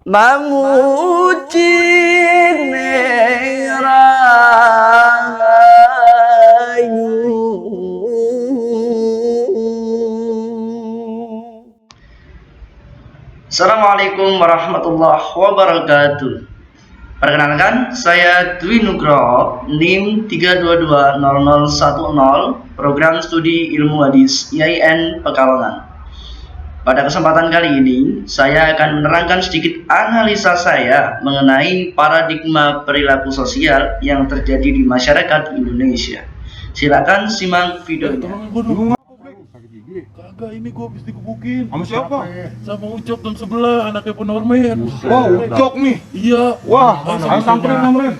Manguci Assalamualaikum warahmatullahi wabarakatuh. Perkenalkan, saya Dwi Nugroho, NIM 3220010, Program Studi Ilmu Hadis IAIN Pekalongan. Pada kesempatan kali ini, saya akan menerangkan sedikit analisa saya mengenai paradigma perilaku sosial yang terjadi di masyarakat Indonesia. Silakan simak videonya. Kagak, ini gua habis dikebukin. Sama siapa? Sama Ucok dan sebelah, anaknya Ponormen. Wah, Ucok nih. Iya. Wah, ayo samperin.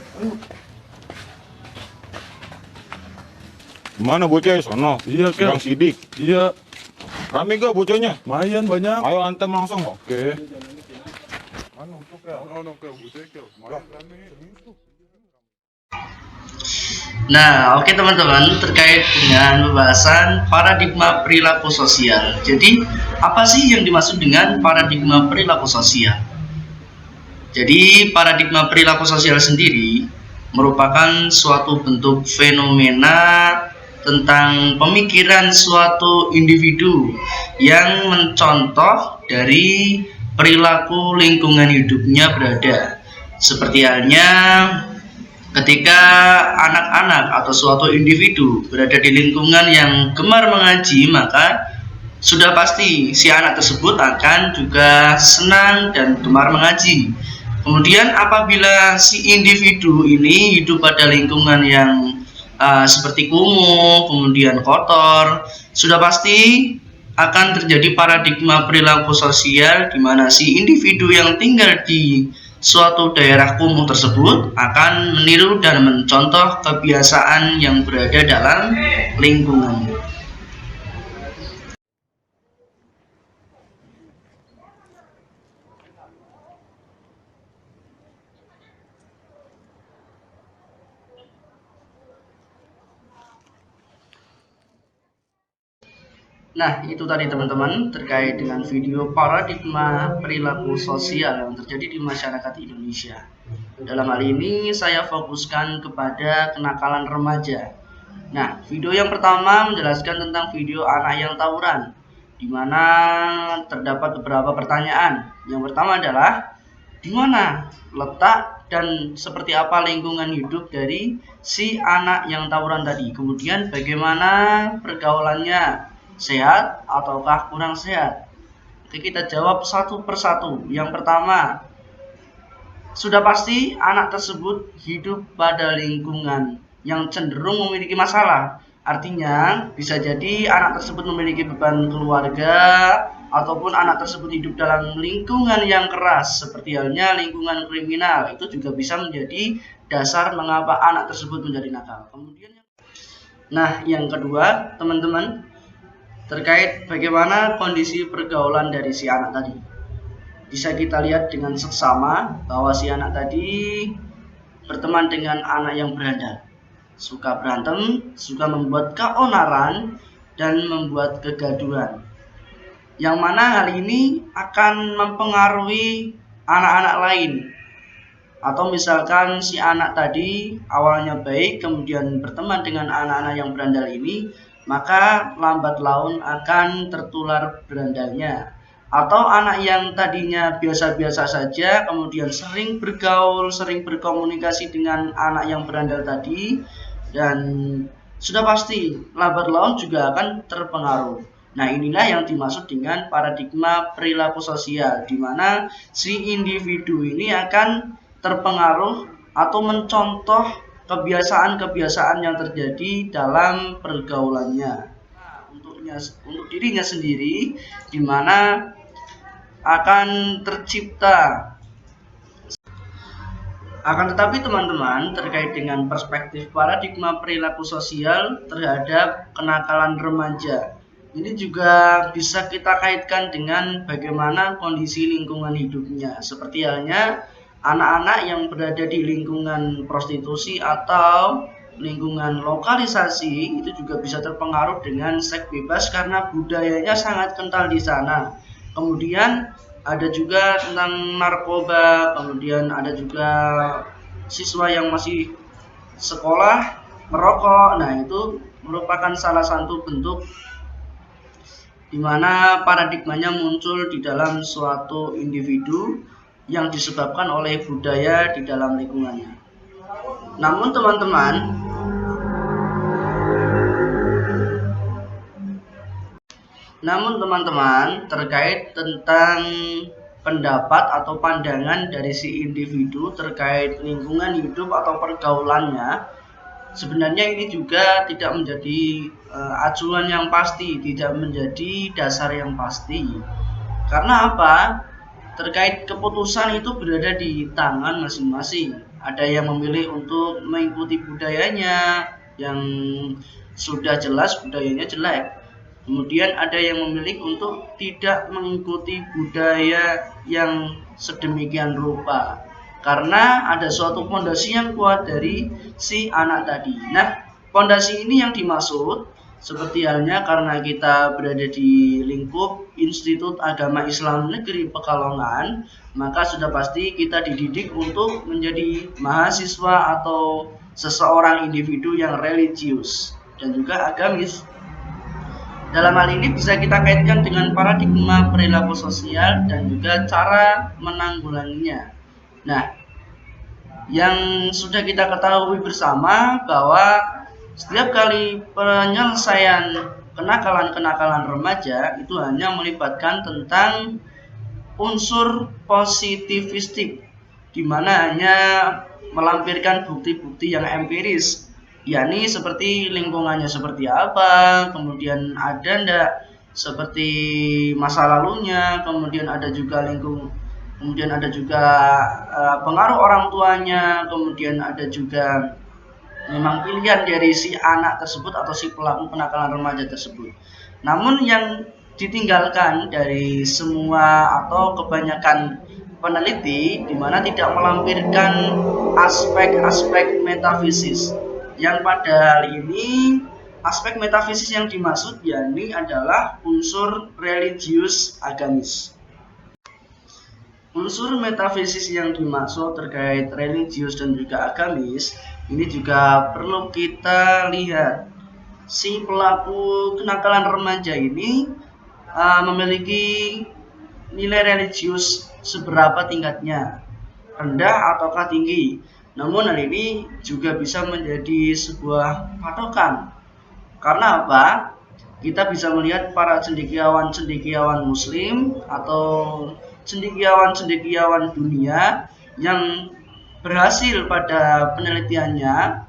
Gimana bocah sono? Iya, Kel. Bang Sidik. Iya, Rame gak bocahnya? lumayan banyak. Ayo antem langsung. Oke. Mana Ucok ya? Nah, oke teman-teman, terkait dengan pembahasan paradigma perilaku sosial. Jadi, apa sih yang dimaksud dengan paradigma perilaku sosial? Jadi, paradigma perilaku sosial sendiri merupakan suatu bentuk fenomena tentang pemikiran suatu individu yang mencontoh dari perilaku lingkungan hidupnya berada. Seperti halnya ketika anak-anak atau suatu individu berada di lingkungan yang gemar mengaji, maka sudah pasti si anak tersebut akan juga senang dan gemar mengaji. Kemudian apabila si individu ini hidup pada lingkungan yang seperti kumuh, kemudian kotor, sudah pasti akan terjadi paradigma perilaku sosial di mana si individu yang tinggal di suatu daerah kumuh tersebut akan meniru dan mencontoh kebiasaan yang berada dalam lingkungannya. Nah, itu tadi teman-teman terkait dengan video paradigma perilaku sosial yang terjadi di masyarakat Indonesia. Dalam hal ini saya fokuskan kepada kenakalan remaja. Nah, video yang pertama menjelaskan tentang video anak yang tawuran, di mana terdapat beberapa pertanyaan. Yang pertama adalah di mana letak dan seperti apa lingkungan hidup dari si anak yang tawuran tadi. Kemudian bagaimana pergaulannya, sehat ataukah kurang sehat? Oke, kita jawab satu persatu. Yang pertama, sudah pasti anak tersebut hidup pada lingkungan yang cenderung memiliki masalah. Artinya, bisa jadi anak tersebut memiliki beban keluarga, ataupun anak tersebut hidup dalam lingkungan yang keras, seperti halnya lingkungan kriminal. Itu juga bisa menjadi dasar mengapa anak tersebut menjadi nakal. Kemudian, nah, yang kedua, teman-teman, terkait bagaimana kondisi pergaulan dari si anak tadi. Bisa kita lihat dengan seksama bahwa si anak tadi berteman dengan anak yang berandal, suka berantem, suka membuat keonaran, dan membuat kegaduhan. Yang mana hal ini akan mempengaruhi anak-anak lain. Atau misalkan si anak tadi awalnya baik, kemudian berteman dengan anak-anak yang berandal ini, maka lambat laun akan tertular berandalnya. Atau anak yang tadinya biasa-biasa saja, kemudian sering bergaul, sering berkomunikasi dengan anak yang berandal tadi, dan sudah pasti lambat laun juga akan terpengaruh. Nah, inilah yang dimaksud dengan paradigma perilaku sosial, di mana si individu ini akan terpengaruh atau mencontoh kebiasaan-kebiasaan yang terjadi dalam pergaulannya. Nah, untuk dirinya sendiri, di mana akan tercipta. Akan tetapi teman-teman, terkait dengan perspektif paradigma perilaku sosial terhadap kenakalan remaja, ini juga bisa kita kaitkan dengan bagaimana kondisi lingkungan hidupnya. Seperti halnya anak-anak yang berada di lingkungan prostitusi atau lingkungan lokalisasi, itu juga bisa terpengaruh dengan seks bebas karena budayanya sangat kental di sana. Kemudian ada juga tentang narkoba, kemudian ada juga siswa yang masih sekolah merokok. Nah, itu merupakan salah satu bentuk di mana paradigmanya muncul di dalam suatu individu yang disebabkan oleh budaya di dalam lingkungannya. Namun teman-teman, terkait tentang pendapat atau pandangan dari si individu terkait lingkungan hidup atau pergaulannya, sebenarnya ini juga tidak menjadi acuan yang pasti, tidak menjadi dasar yang pasti. Karena apa? Terkait keputusan itu berada di tangan masing-masing. Ada yang memilih untuk mengikuti budayanya yang sudah jelas budayanya jelek. Kemudian ada yang memilih untuk tidak mengikuti budaya yang sedemikian rupa. Karena ada suatu fondasi yang kuat dari si anak tadi. Nah, fondasi ini yang dimaksud seperti halnya karena kita berada di lingkup Institut Agama Islam Negeri Pekalongan, maka sudah pasti kita dididik untuk menjadi mahasiswa atau seseorang individu yang religius dan juga agamis. Dalam hal ini bisa kita kaitkan dengan paradigma perilaku sosial dan juga cara menanggulanginya. Nah, yang sudah kita ketahui bersama bahwa setiap kali penyelesaian kenakalan-kenakalan remaja itu hanya melibatkan tentang unsur positivistik, di mana hanya melampirkan bukti-bukti yang empiris, yakni seperti lingkungannya seperti apa, kemudian ada ndak seperti masa lalunya, kemudian ada juga pengaruh orang tuanya, kemudian ada juga memang pilihan dari si anak tersebut atau si pelaku kenakalan remaja tersebut. Namun yang ditinggalkan dari semua atau kebanyakan peneliti di mana tidak melampirkan aspek-aspek metafisis. Yang pada hal ini aspek metafisis yang dimaksud yakni adalah unsur religius agamis. Unsur metafisis yang dimaksud terkait religius dan juga agamis ini juga perlu kita lihat. Si pelaku kenakalan remaja ini memiliki nilai religius seberapa tingkatnya, rendah ataukah tinggi. Namun hal ini juga bisa menjadi sebuah patokan. Karena apa? Kita bisa melihat para cendekiawan muslim atau cendekiawan dunia yang berhasil pada penelitiannya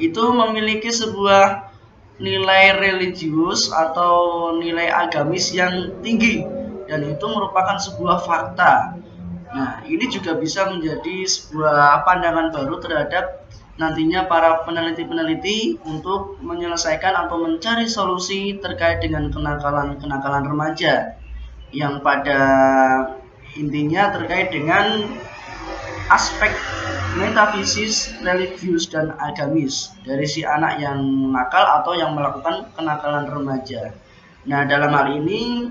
itu memiliki sebuah nilai religius atau nilai agamis yang tinggi, dan itu merupakan sebuah fakta. Nah, ini juga bisa menjadi sebuah pandangan baru terhadap nantinya para peneliti-peneliti untuk menyelesaikan atau mencari solusi terkait dengan kenakalan remaja yang pada intinya terkait dengan aspek metafisis, religius, dan agamis dari si anak yang nakal atau yang melakukan kenakalan remaja. Nah, dalam hal ini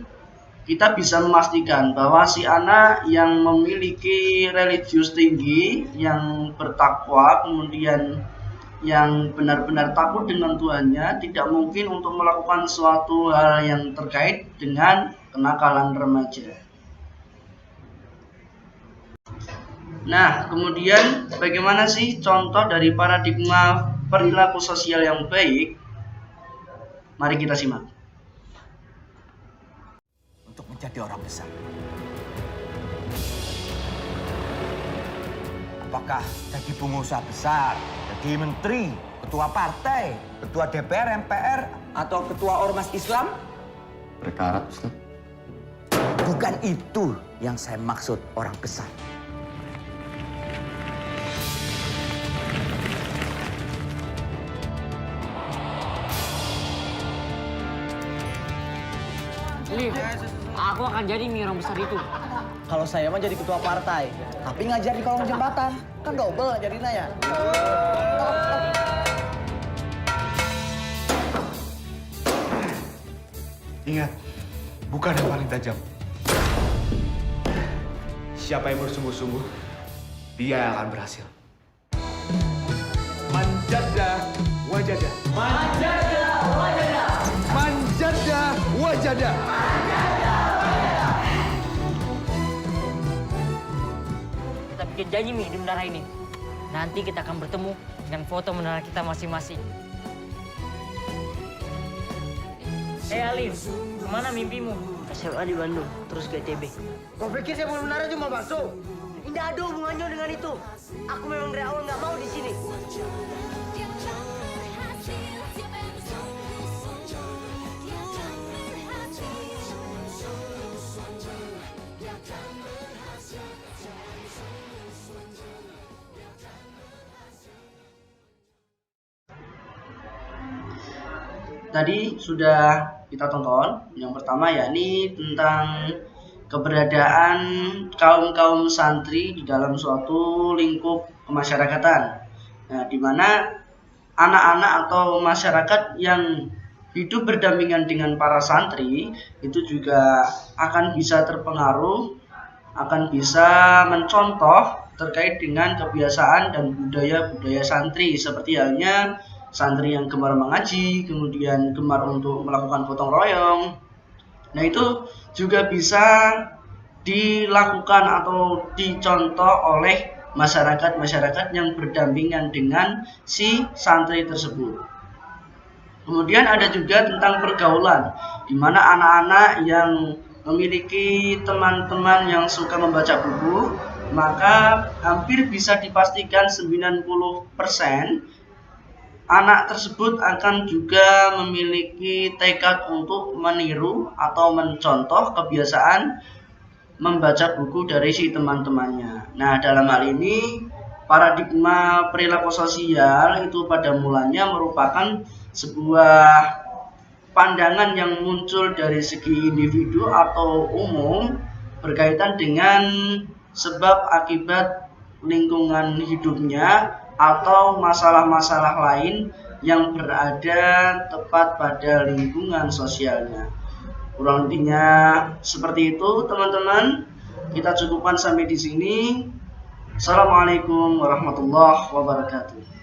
kita bisa memastikan bahwa si anak yang memiliki religius tinggi, yang bertakwa, kemudian yang benar-benar takut dengan Tuhannya, tidak mungkin untuk melakukan suatu hal yang terkait dengan kenakalan remaja. Nah, kemudian bagaimana sih contoh dari paradigma perilaku sosial yang baik? Mari kita simak. Untuk menjadi orang besar, apakah jadi pengusaha besar, jadi menteri, ketua partai, ketua DPR, MPR, atau ketua ormas Islam? Berkarat, Ustaz. Bukan itu yang saya maksud orang besar. Liv, aku akan jadi orang besar itu. Kalau saya mah jadi ketua partai, tapi ngajar di kolong jembatan. Kan double jadinya ya. Ingat, bukan yang paling tajam. siapa yang bersungguh-sungguh, dia yang akan berhasil. Manjada wajada. Manjada wajada. Manjada wajada. Kita bikin janji Mi di menara ini. Nanti kita akan bertemu dengan foto menara kita masing-masing. Alin, kemana mimpimu? SMA di Bandung, terus ke ITB. Kau pikir saya mau menara cuma masuk? Tidak ada hubungannya dengan itu. Aku memang dari awal nggak mau di sini. Tadi sudah kita tonton yang pertama, yakni tentang keberadaan kaum santri di dalam suatu lingkup kemasyarakatan. Nah, di mana anak-anak atau masyarakat yang hidup berdampingan dengan para santri itu juga akan bisa terpengaruh, akan bisa mencontoh terkait dengan kebiasaan dan budaya-budaya santri, seperti halnya santri yang gemar mengaji, kemudian gemar untuk melakukan gotong royong. Nah, itu juga bisa dilakukan atau dicontoh oleh masyarakat yang berdampingan dengan si santri tersebut. Kemudian ada juga tentang pergaulan, di mana anak-anak yang memiliki teman-teman yang suka membaca buku, maka hampir bisa dipastikan 90% anak tersebut akan juga memiliki tekad untuk meniru atau mencontoh kebiasaan membaca buku dari si teman-temannya. Nah, dalam hal ini paradigma perilaku sosial itu pada mulanya merupakan sebuah pandangan yang muncul dari segi individu atau umum berkaitan dengan sebab akibat lingkungan hidupnya atau masalah-masalah lain yang berada tepat pada lingkungan sosialnya. Kurang lebihnya seperti itu, teman-teman. Kita cukupkan sampai di sini. Assalamualaikum warahmatullahi wabarakatuh.